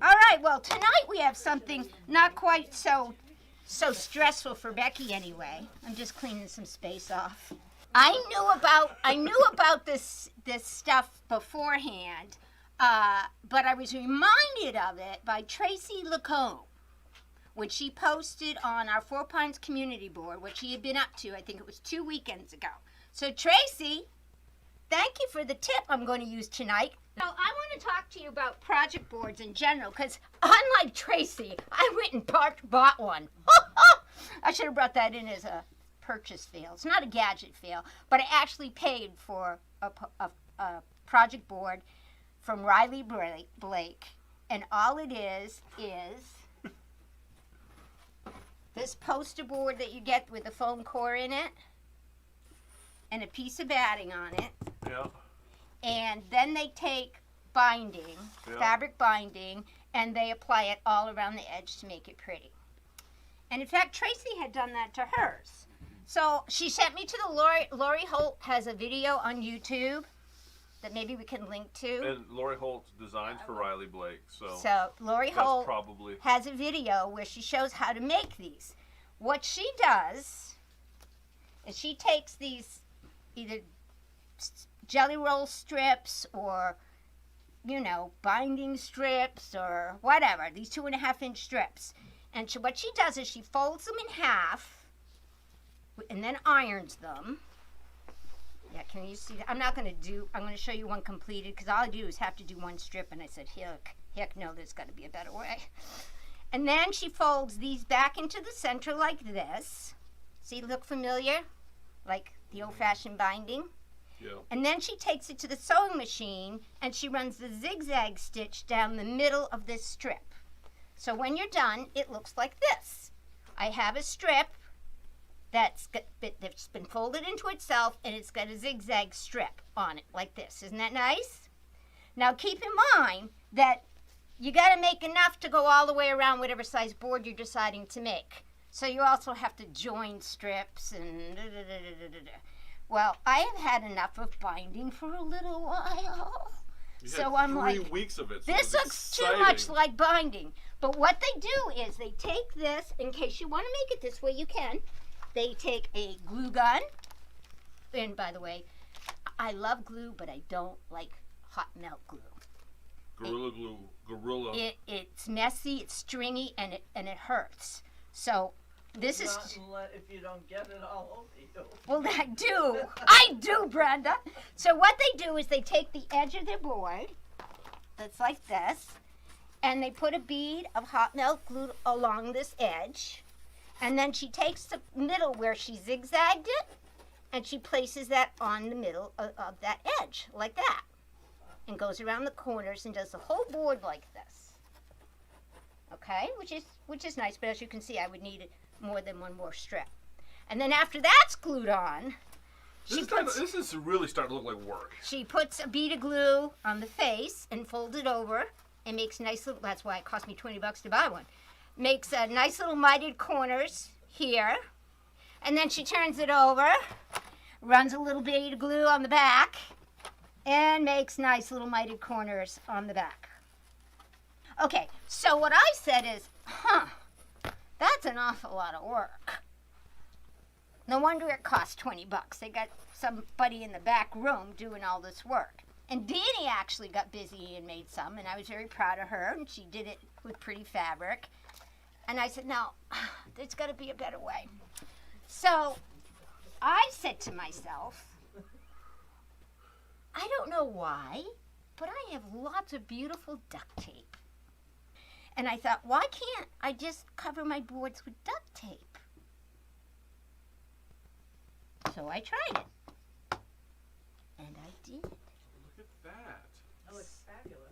All right, well, tonight we have something not quite so stressful for Becky anyway. I'm just cleaning some space off. I knew about this stuff beforehand, but I was reminded of it by Tracy Lacombe, which she posted on our Four Pines community board, what she had been up to, I think it was 2 weekends ago. So Tracy, thank you for the tip I'm going to use tonight. Now, I want to talk to you about project boards in general, because unlike Tracy, I went and bought one. I should have brought that in as a purchase fail. It's not a gadget fail, but I actually paid for a project board from Riley Blake, and all it is this poster board that you get with a foam core in it and a piece of batting on it. Yeah. And then they take binding, fabric binding, and they apply it all around the edge to make it pretty. And in fact, Tracy had done that to hers. So she sent me to the Lori Holt has a video on YouTube that maybe we can link to. And Lori Holt designs for Riley Blake, so Lori Holt probably has a video where she shows how to make these. What she does is she takes these either jelly roll strips or, binding strips or whatever, these 2.5-inch strips. And what she does is she folds them in half and then irons them. Yeah, can you see that? I'm going to show you one completed, because all I do is have to do one strip, and I said, heck no, there's got to be a better way. And then she folds these back into the center like this. See, look familiar? Like the old-fashioned binding? Yeah. And then she takes it to the sewing machine, and she runs the zigzag stitch down the middle of this strip. So when you're done, it looks like this. I have a strip that's been folded into itself, and it's got a zigzag strip on it like this. Isn't that nice? Now keep in mind that you got to make enough to go all the way around whatever size board you're deciding to make. So you also have to join strips and Well, I have had enough of binding for a little while. So I'm like, 3 weeks of it. So this looks too much like binding. But what they do is they take this, in case you want to make it this way, you can. They take a glue gun, and by the way, I love glue, but I don't like hot melt glue. Gorilla. It's messy, it's stringy, and it hurts. So this is. If you don't get it all over you. Well, I do, Brenda. So what they do is they take the edge of their board, that's like this, and they put a bead of hot melt glue along this edge. And then she takes the middle where she zigzagged it, and she places that on the middle of that edge, like that. And goes around the corners and does the whole board like this. Okay, which is nice, but as you can see, I would need more than one more strip. And then after that's glued on, this is really starting to look like work. She puts a bead of glue on the face and folds it over and makes nice little, that's why it cost me $20 to buy one. Makes nice little mitered corners here, and then she turns it over, runs a little bead of glue on the back, and makes nice little mitered corners on the back. Okay, so what I said is, that's an awful lot of work. No wonder it cost $20. They got somebody in the back room doing all this work. And Danny actually got busy and made some, and I was very proud of her, and she did it with pretty fabric. And I said, no, there's got to be a better way. So I said to myself, I don't know why, but I have lots of beautiful duct tape. And I thought, why can't I just cover my boards with duct tape? So I tried it. And I did. Look at that. That looks fabulous.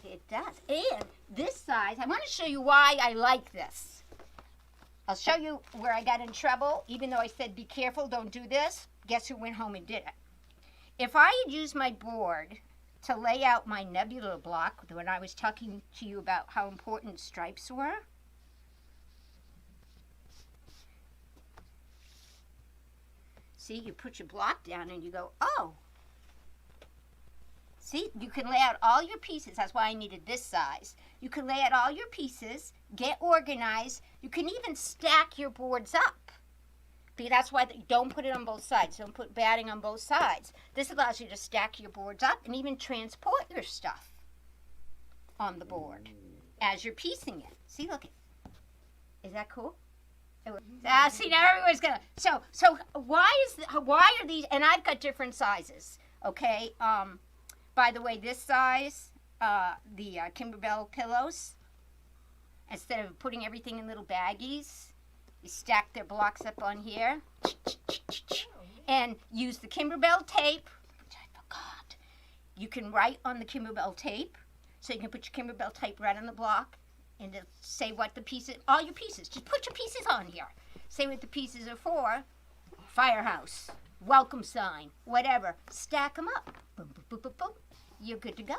It does. And this size, I want to show you why I like this. I'll show you where I got in trouble, even though I said be careful, don't do this. Guess who went home and did it? If I had used my board to lay out my nebula block when I was talking to you about how important stripes were, see, you put your block down and you go, oh. See, you can lay out all your pieces. That's why I needed this size. You can lay out all your pieces, get organized. You can even stack your boards up. That's why don't put it on both sides. Don't put batting on both sides. This allows you to stack your boards up and even transport your stuff on the board as you're piecing it. See, look. Is that cool? See, now everyone's gonna. So why are these? And I've got different sizes. Okay. By the way, this size, the Kimberbell pillows. Instead of putting everything in little baggies, you stack their blocks up on here, and use the Kimberbell tape, which I forgot. You can write on the Kimberbell tape, so you can put your Kimberbell tape right on the block, and it'll say what the pieces, all your pieces. Just put your pieces on here. Say what the pieces are for. Firehouse, welcome sign, whatever. Stack them up. Boom, boom, boom, boom, boom. You're good to go.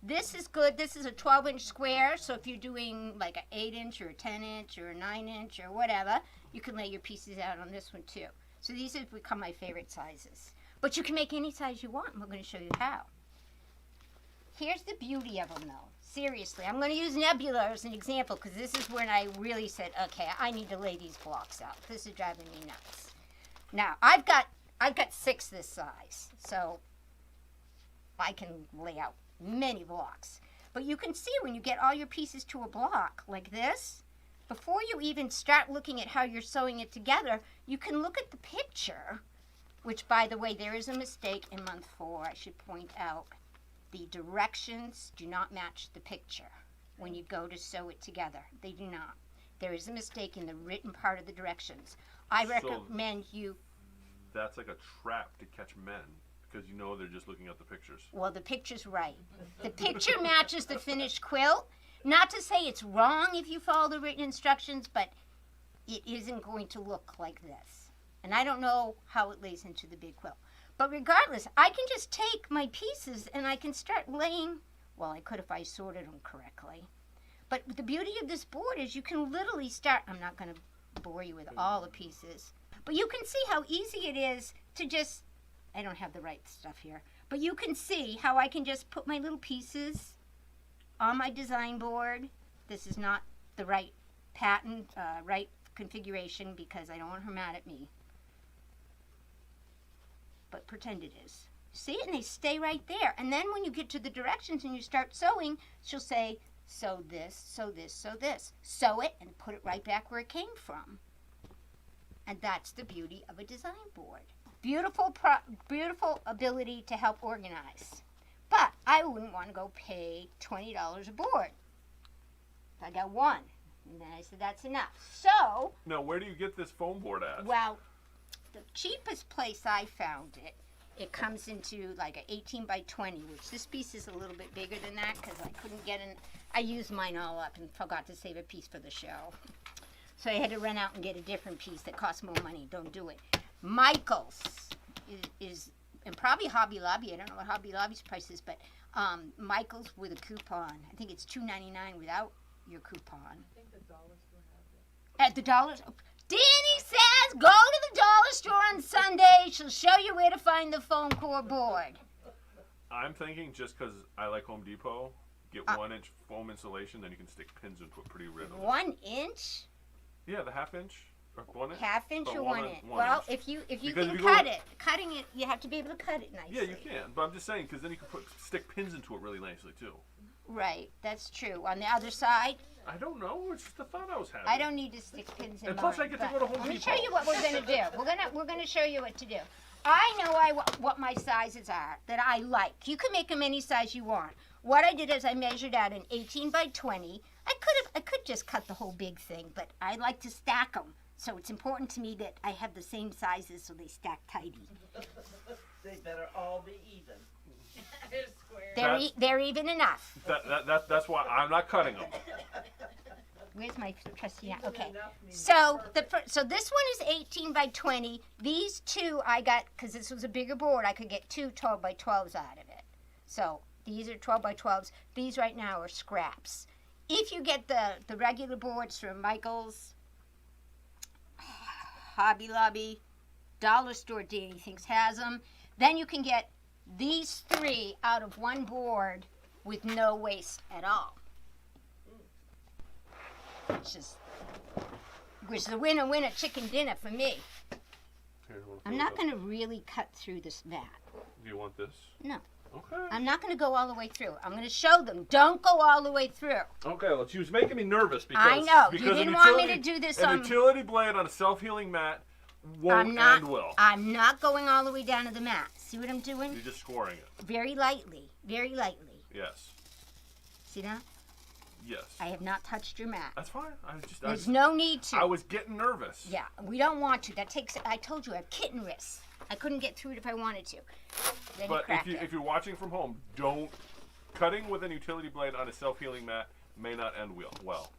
This is good. This is a 12-inch square, so if you're doing like an 8-inch or a 10-inch or a 9-inch or whatever, you can lay your pieces out on this one too. So these have become my favorite sizes. But you can make any size you want, and we're going to show you how. Here's the beauty of them, though. Seriously, I'm going to use Nebula as an example because this is when I really said, okay, I need to lay these blocks out. This is driving me nuts. Now, I've got 6 this size, so I can lay out many blocks. But you can see when you get all your pieces to a block like this, before you even start looking at how you're sewing it together, you can look at the picture, which, by the way, there is a mistake in month 4. I should point out the directions do not match the picture when you go to sew it together. They do not. There is a mistake in the written part of the directions. I recommend you... That's like a trap to catch men. Because you know they're just looking at the pictures. Well, the picture's right. The picture matches the finished quilt. Not to say it's wrong if you follow the written instructions, but it isn't going to look like this. And I don't know how it lays into the big quilt. But regardless, I can just take my pieces and I can start laying. Well, I could if I sorted them correctly. But the beauty of this board is you can literally start. I'm not going to bore you with all the pieces. But you can see how easy it is to just... I don't have the right stuff here. But you can see how I can just put my little pieces on my design board. This is not the right pattern, right configuration because I don't want her mad at me. But pretend it is. See? And they stay right there. And then when you get to the directions and you start sewing, she'll say, sew this, sew this, sew this. Sew it and put it right back where it came from. And that's the beauty of a design board. Beautiful ability to help organize. But I wouldn't want to go pay $20 a board. I got one. And then I said, that's enough. So... Now, where do you get this foam board at? Well, the cheapest place I found it, it comes into like an 18 by 20, which this piece is a little bit bigger than that because I couldn't get in. I used mine all up and forgot to save a piece for the show. So I had to run out and get a different piece that costs more money. Don't do it. Michael's is and probably Hobby Lobby. I don't know what Hobby Lobby's price is, but Michael's with a coupon. I think it's $2.99 without your coupon. I think the dollar store has it. At the dollar store. Danny says go to the dollar store on Sunday. She'll show you where to find the foam core board. I'm thinking just because I like Home Depot, get 1-inch foam insulation, then you can stick pins into it pretty readily. 1 inch? Yeah, the 1/2 inch. Or 1 inch? 1/2 inch or 1 inch? One Well, inch. if you Because can if you cut go- it, cutting it, you have to be able to cut it nicely. Yeah, you can. But I'm just saying, because then you can stick pins into it really nicely, too. Right, that's true. On the other side, I don't know. It's just a thought I was having. I don't need to stick pins in And plus, mine, I get to but go to Home let me Depot. show you what we're gonna do. We're gonna show you what to do. I know what my sizes are that I like. You can make them any size you want. What I did is I measured out an 18 by 20. I could just cut the whole big thing, but I like to stack them. So it's important to me that I have the same sizes so they stack tidy. They better all be even. They're even enough. That's why I'm not cutting them. Where's my trusty knife? Okay. So so this one is 18 by 20. These two I got, because this was a bigger board, I could get 2 12 by 12s out of it. So these are 12 by 12s. These right now are scraps. If you get the regular boards from Michael's, Hobby Lobby, Dollar Store, Danny thinks has them, then you can get these 3 out of one board with no waste at all. Which is the winner chicken dinner for me. Here, I'm not going to really cut through this mat. Do you want this? No. Okay. I'm not going to go all the way through. I'm going to show them. Don't go all the way through. Okay, well, she was making me nervous because I know. because You didn't want me to do this an on... utility blade on a self-healing mat won't and will. I'm not going all the way down to the mat. See what I'm doing? You're just scoring it. Very lightly. Very lightly. Yes. See that? Yes. I have not touched your mat. That's fine. There's no need to. I was getting nervous. Yeah, we don't want to. That takes... I told you, I have kitten wrists. I couldn't get through it if I wanted to. Then But if you're watching from home, don't... Cutting with an utility blade on a self-healing mat may not end well.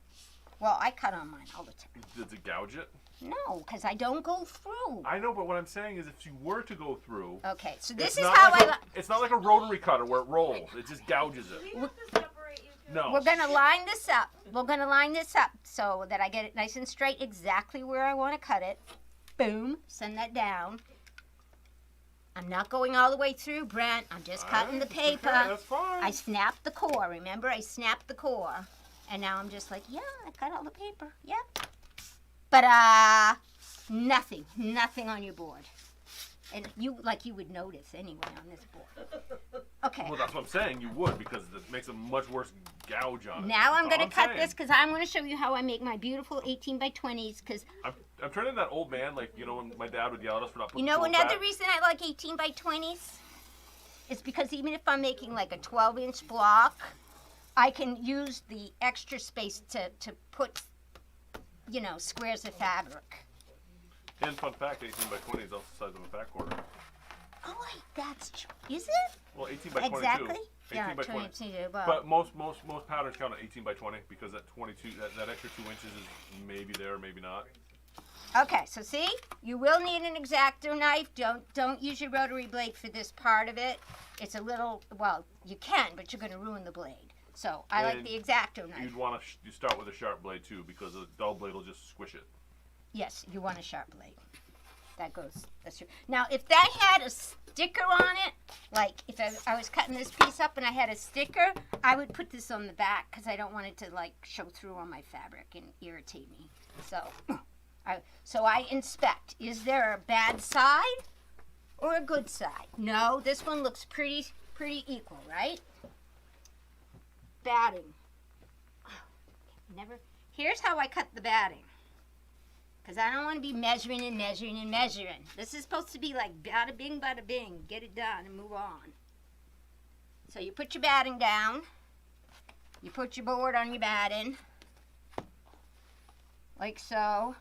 Well, I cut on mine all the time. Does it gouge it? No, because I don't go through. I know, but what I'm saying is if you were to go through... Okay, so this it's is not how like it's not like a rotary cutter where it rolls. It just gouges it. Do we have to separate you two? No. We're going to line this up. We're going to line this up so that I get it nice and straight exactly where I want to cut it. Boom. Send that down. I'm not going all the way through, Brent. I'm just cutting the paper. Okay, that's fine. I snapped the core. Remember, I snapped the core. And now I'm just like, yeah, I cut all the paper. Yep. But nothing on your board. And you would notice anyway on this board. Okay. Well, that's what I'm saying. You would, because it makes a much worse gouge on it. Now I'm That's going all to cut saying. this because I'm going to show you how I make my beautiful 18 by 20s. Because I'm turning that old man, like, you know, when my dad would yell at us for not you putting know tools another back. reason I like 18 by 20s is because even if I'm making like a 12-inch block, I can use the extra space to put, you know, squares of fabric. And fun fact, 18 by 20 is also the size of a back quarter. Oh, wait, that's true. Is it? Well, 18 by 22. Exactly? 18 by 20. 22. Well, But most patterns count at 18 by 20 because that 22, that extra 2 inches is maybe there, maybe not. okay, so see, you will need an X-Acto knife. Don't use your rotary blade for this part of it. It's a little, well, you can, but you're going to ruin the blade. So I like And the X-Acto knife. You'd want to you start with a sharp blade too because a dull blade will just squish it. Yes, you want a sharp blade. That's true. Now, if that had a sticker on it, like if I was cutting this piece up and I had a sticker, I would put this on the back because I don't want it to like show through on my fabric and irritate me. So I inspect. Is there a bad side or a good side? No, this one looks pretty equal, right? Batting. Here's how I cut the batting. Because I don't want to be measuring and measuring and measuring. This is supposed to be like bada bing, bada bing. Get it done and move on. So you put your batting down. You put your board on your batting. Like so.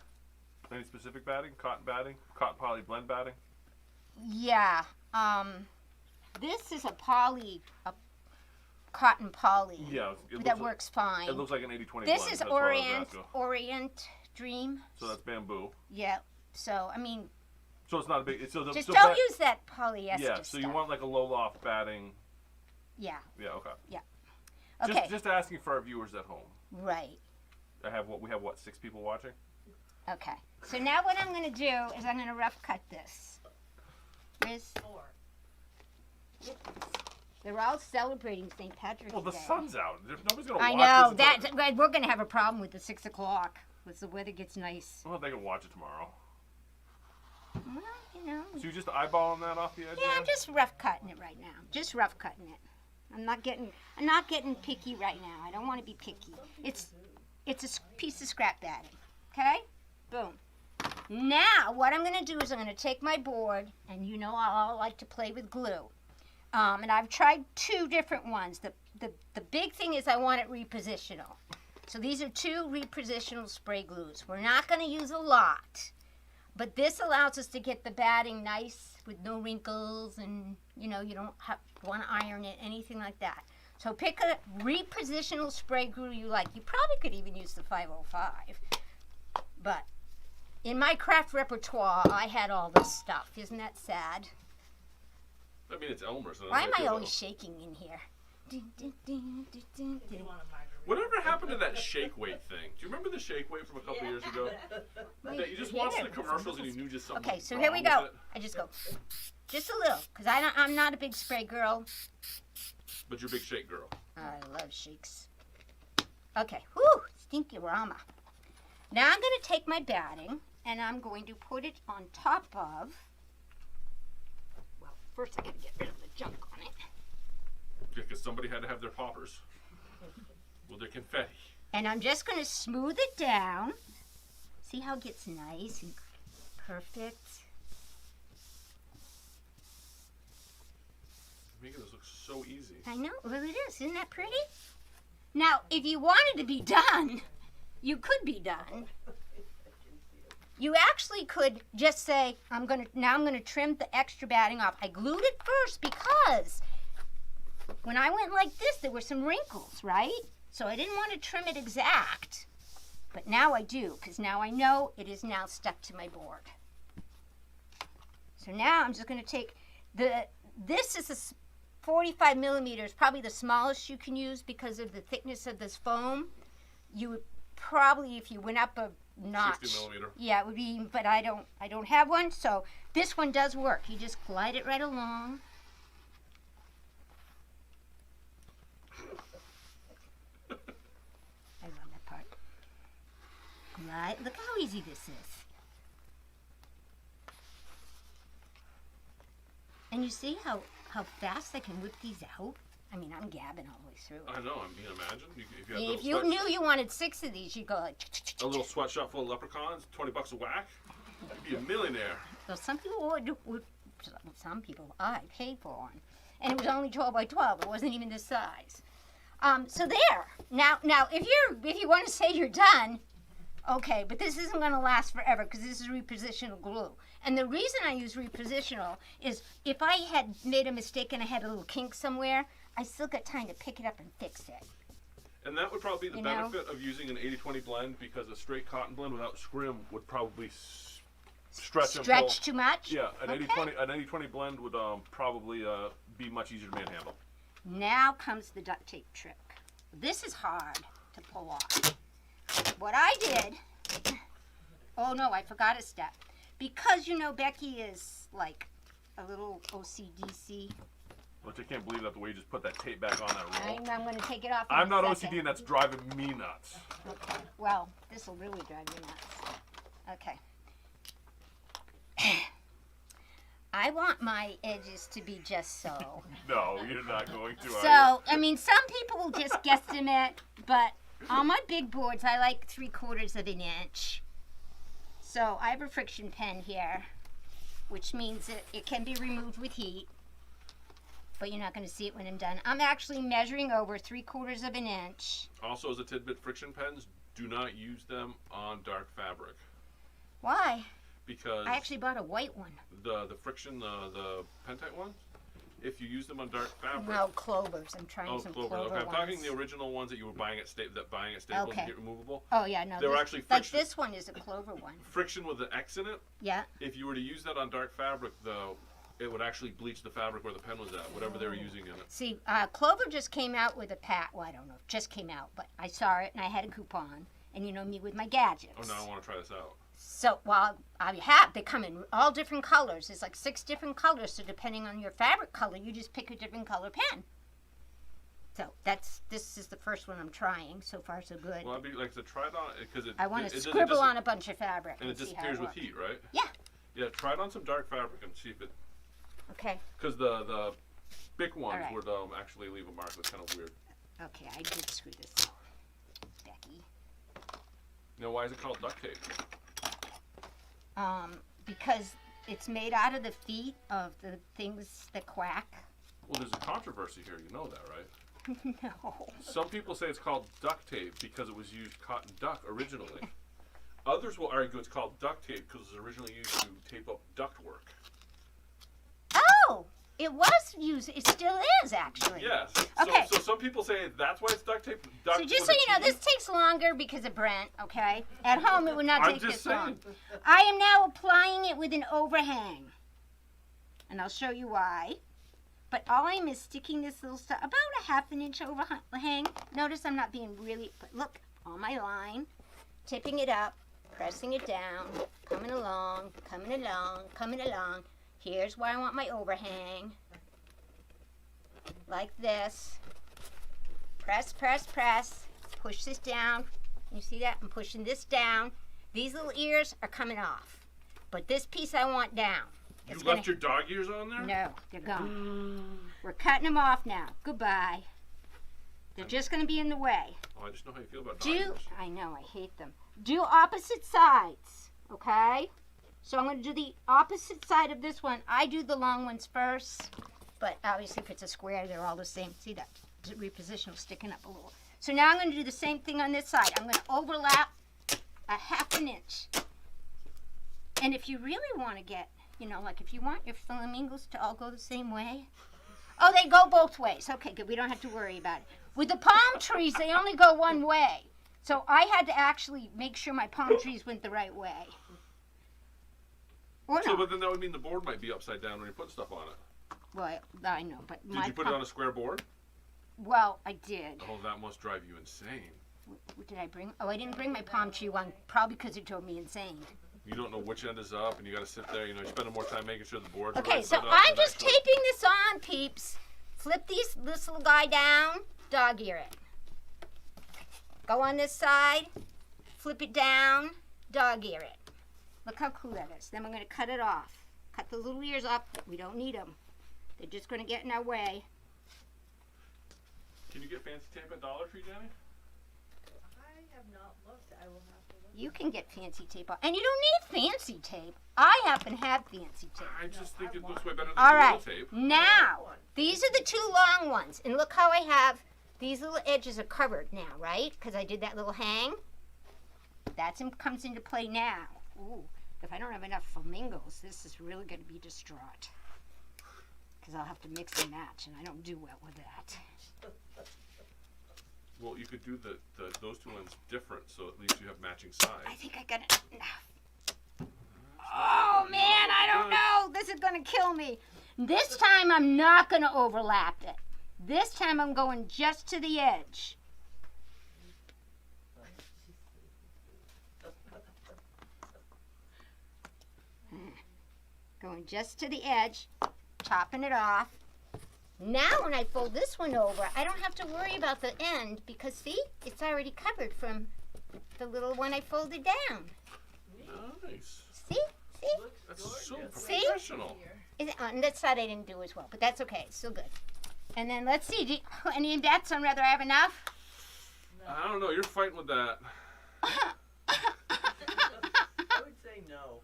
Any specific batting? Cotton poly blend batting? Yeah. This is a cotton poly. Yeah. That works fine. It looks like an 80-20 blend. This is That's what I was asking. Orient Dream. So that's bamboo. Yeah. So, I mean, So it's not a big. just don't use that polyester Yeah. So you stuff. want like a low loft batting. Yeah. Yeah. Okay. Yeah. Okay. Just asking for our viewers at home. Right. We have what, 6 people watching? Okay. So now what I'm going to do is I'm going to rough cut this. They're all celebrating St. Patrick's Day. Well, the sun's out. Nobody's gonna I watch know. this. We're going to have a problem with the 6 o'clock once the weather gets nice. Well, they can watch it tomorrow. Well, you know. So you just eyeballing that off the edge? Yeah, there? I'm just rough cutting it right now. Just rough cutting it. I'm not getting picky right now. I don't want to be picky. It's a piece of scrap batting. Okay? Boom. Now, what I'm going to do is I'm going to take my board, and you know I like to play with glue. And I've tried 2 different ones. The big thing is I want it repositional. So these are 2 repositional spray glues. We're not going to use a lot. But this allows us to get the batting nice with no wrinkles and, you know, you don't want to iron it, anything like that. So pick a repositional spray glue you like. You probably could even use the 505. But in my craft repertoire, I had all this stuff. Isn't that sad? I mean, it's Elmer's. Why am I always shaking in here? Whatever happened happened to that shake weight thing? Do you remember the shake weight from a couple years ago? That you just watched the commercials and you knew just something. Okay, so here we go. I just go, just a little, because I'm not a big spray girl. But you're a big shake girl. I love shakes. Okay, whew, stinky rama. Now I'm going to take my batting and I'm going to put it on top of, well, first I got to get rid of the junk on it. Yeah, because somebody had to have their poppers. Well, their confetti. And I'm just going to smooth it down. See how it gets nice and perfect? Making this look so easy. I know, well it is. Isn't that pretty? Now, if you wanted to be done, you could be done. You actually could just say, I'm going to trim the extra batting off. I glued it first because when I went like this, there were some wrinkles, right? So I didn't want to trim it exact, but now I do, because now I know it is now stuck to my board. So now I'm just going to take this is a 45 millimeters, probably the smallest you can use because of the thickness of this foam. You would probably, if you went up a notch, 60 millimeter. Yeah, it would be, but I don't have one, so this one does work. You just glide it right along. I love that part. Glide. Look how easy this is. And you see how fast I can whip these out? I mean, I'm gabbing all the way through. I know. I mean, imagine If you knew you wanted 6 of these, you'd go like... A little sweatshop full of leprechauns, $20 a whack. You'd be a millionaire. So some people would some people I paid for one, and it was only 12 by 12. It wasn't even this size. So there. Now, if you want to say you're done, okay, but this isn't going to last forever because this is repositional glue. And the reason I use repositional is if I had made a mistake and I had a little kink somewhere, I still got time to pick it up and fix it. And that would probably be the benefit of using an 80-20 blend, because a straight cotton blend without scrim would probably stretch and pull. Too much? Yeah, an 80-20 blend would probably be much easier to manhandle. Now comes the duct tape trick. This is hard to pull off. What I did, oh no, I forgot a step. Because you know Becky is like a little OCDC. Which I can't believe that the way you just put that tape back on that roll. I'm going to take it off. I'm not OCD, and that's driving me nuts. Okay. Well, this will really drive me nuts. Okay. I want my edges to be just so. No, you're not going to. So, I mean, some people will just guesstimate, but on my big boards, I like 3/4 of an inch. So I have a friction pen here, which means that it can be removed with heat, but you're not going to see it when I'm done. I'm actually measuring over 3/4 of an inch. Also, as a tidbit, friction pens, do not use them on dark fabric. Why? Because I actually bought a white one. The friction, the pentite ones, if you use them on dark fabric. No, Clovers. I'm trying some Clover Okay, I'm ones. talking the original ones that you were buying at Staples Okay. and get removable. Oh yeah, no. They were actually friction. Like this one is a Clover one. Friction with an X in it. Yeah. If you were to use that on dark fabric, though, it would actually bleach the fabric where the pen was at, whatever they were using in it. See, Clover just came out with a well, I don't know, just came out, but I saw it and I had a coupon. And you know me with my gadgets. Oh, now I want to try this out. So, they come in all different colors. There's like 6 different colors, so depending on your fabric color, you just pick a different color pen. So this is the first one I'm trying. So far, so good. Well, I'd be like to try it on because I want to scribble on a bunch of fabric. And it disappears with heat, right? Yeah. Yeah, try it on some dark fabric and see if it. Okay. Because the big ones would actually leave a mark. That's kind of weird. Okay, I did screw this up, Becky. Now, why is it called duct tape? Because it's made out of the feet of the things that quack. Well, there's a controversy here. You know that, right? No. Some people say it's called duct tape because it was used cotton duck originally. Others will argue it's called duct tape because it was originally used to tape up ductwork. Oh! It was used. It still is, actually. Yes. Okay. So some people say that's why it's duct tape. So just so you know, this takes longer because of Brent, okay? At home, it would not take this long. I am now applying it with an overhang. And I'll show you why. But all I'm is sticking this little stuff about a half an inch overhang. Notice I'm not being really, but look, on my line, tipping it up, pressing it down, coming along, coming along, coming along. Here's where I want my overhang. Like this. Press, press, press. Push this down. You see that? I'm pushing this down. These little ears are coming off. But this piece I want down. You left your dog ears on there? No, they're gone. We're cutting them off now. Goodbye. They're just going to be in the way. Oh, I just know how you feel about dog ears. I know, I hate them. Do opposite sides, okay? So I'm going to do the opposite side of this one. I do the long ones first, but obviously if it's a square, they're all the same. See that repositional sticking up a little. So now I'm going to do the same thing on this side. I'm going to overlap a half an inch. And if you really want to get, you know, like if you want your flamingos to all go the same way. Oh, they go both ways. Okay, good. We don't have to worry about it. With the palm trees, they only go one way. So I had to actually make sure my palm trees went the right way. Or So, not. but then that would mean the board might be upside down when you put stuff on it. Well, I know, but Did you put it on a square board? Well, I did. Oh, that must drive you insane. What did I bring? Oh, I didn't bring my palm tree one, probably because it drove me insane. You don't know which end is up, and you got to sit there. You know, you're spending more time making sure the board's Okay, right so set up I'm and just actually- taping this on, peeps. Flip this little guy down, dog ear it. Go on this side, flip it down, dog ear it. Look how cool that is. Then we're going to cut it off. Cut the little ears up. We don't need them. They're just going to get in our way. Can you get fancy tape at Dollar Tree, Jenny? I have not looked. I will have to look. You can get fancy tape. And you don't need fancy tape. I happen to have fancy tape. I just think it looks way better than All the right, little tape. now, these are the two long ones. And look how I have, these little edges are covered now, right? Because I did that little hang. That comes into play now. Ooh, if I don't have enough flamingos, this is really going to be distraught. Because I'll have to mix and match, and I don't do well with that. Well, you could do those two ones different, so at least you have matching sides. I think I got it. Oh, man, I don't know. This is going to kill me. This time, I'm not going to overlap it. This time, I'm going just to the edge. Going just to the edge, chopping it off. Now when I fold this one over, I don't have to worry about the end because see, it's already covered from the little one I folded down. Nice. See? See? That's so See? professional. On that side I didn't do as well, but that's okay. It's still good. And then let's see. Any bets on whether I have enough? I don't know. You're fighting with that. I would say no.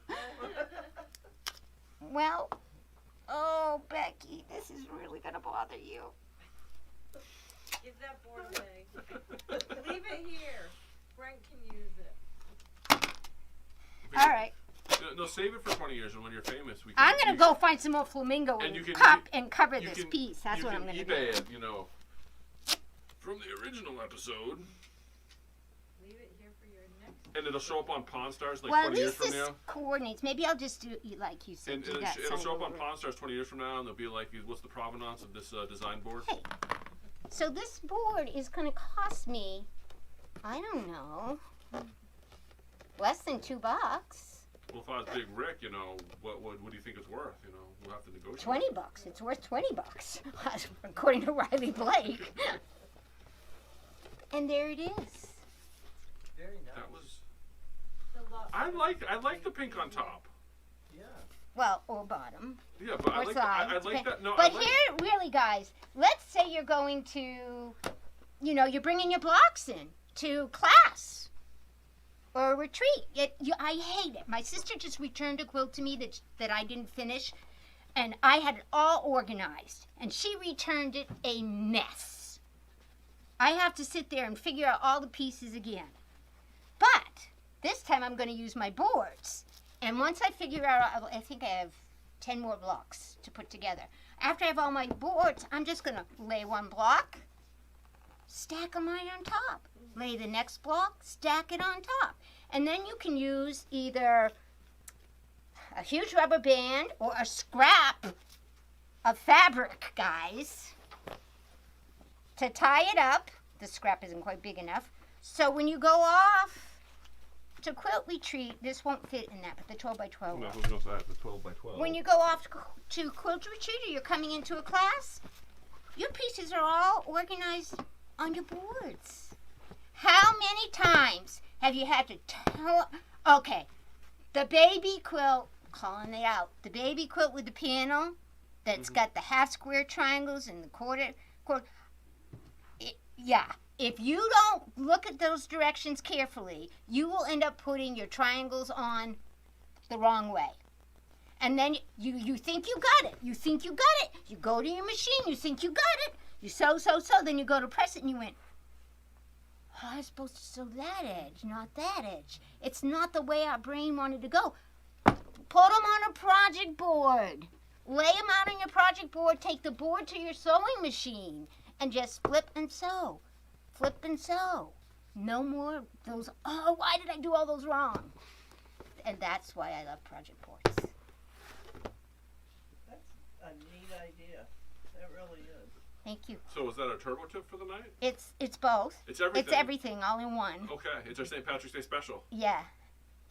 Well, oh, Becky, this is really going to bother you. Give that board away. Leave it here. Frank can use it. All right. No, save it for 20 years, and when you're famous, we can. I'm going to go find some more flamingo And you and, can- cover you this can- piece. That's what I'm going to do. eBay it, you know, from the original episode, Leave it here for your next. and it'll show up on Pawn Stars like Well, at 20 years least from this now. coordinates. Maybe I'll just do like you said. And do it'll, that it'll side show up on over. Pawn Stars 20 years from now, and they'll be like, "What's the provenance of this design board?" Hey, so this board is going to cost me, I don't know, less than $2. Well, if I was Big Rick, you know, what do you think it's worth? You know, we'll have to negotiate. $20. It's worth $20, according to Riley Blake. And there it is. Very nice. That was. A lot I like the pink on top. Yeah. Well, or bottom. Yeah, but I Or like side. I like that. No, But I like, here, really, guys, let's say you're going to, you know, you're bringing your blocks in to class or a retreat. I hate it. My sister just returned a quilt to me that I didn't finish, and I had it all organized, and she returned it a mess. I have to sit there and figure out all the pieces again. But this time I'm going to use my boards. And once I figure out, I think I have 10 more blocks to put together. After I have all my boards, I'm just going to lay one block, stack them right on top. Lay the next block, stack it on top. And then you can use either a huge rubber band or a scrap of fabric, guys, to tie it up. The scrap isn't quite big enough. So when you go off to quilt retreat, this won't fit in that, but the 12 by 12 will. No, who's gonna say the 12 by 12? When you go off to quilt retreat or you're coming into a class, your pieces are all organized on your boards. How many times have you had to tell? Okay, the baby quilt, calling it out. The baby quilt with the panel that's got the half square triangles and the quarter. Yeah. If you don't look at those directions carefully, you will end up putting your triangles on the wrong way. And then you think you got it. You think you got it. You go to your machine. You think you got it. You sew. Then you go to press it and you went, oh, I was supposed to sew that edge, not that edge. It's not the way our brain wanted to go. Put them on a project board. Lay them out on your project board. Take the board to your sewing machine and just flip and sew. Flip and sew. No more those, oh, why did I do all those wrong? And that's why I love project boards. That's a neat idea. That really is. Thank you. So is that a turbo tip for the night? It's both. It's everything. It's everything all in one. Okay, it's our St. Patrick's Day special. Yeah.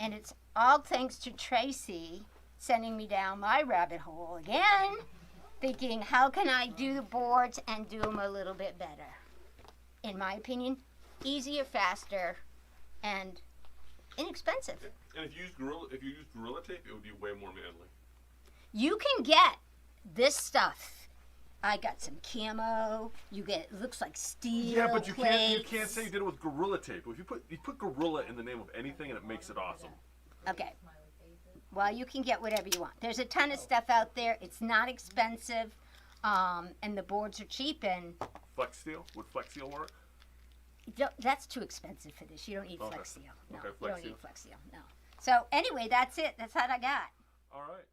And it's all thanks to Tracy sending me down my rabbit hole again, thinking, how can I do the boards and do them a little bit better? In my opinion, easier, faster, and inexpensive. And if you use gorilla tape, it would be way more manly. You can get this stuff. I got some camo. You get, it looks like steel. Yeah, but you plates. can't say you did it with gorilla tape. If you put gorilla in the name of anything, and it makes it awesome. Okay. Well, you can get whatever you want. There's a ton of stuff out there. It's not expensive, and the boards are cheap. And Flex steel? Would Flex steel work? that's too expensive for this. You don't need Okay. Flex Seal. No, Okay, you Flex don't Seal. need Flex Seal. No. So anyway, that's it. That's what I got. All right.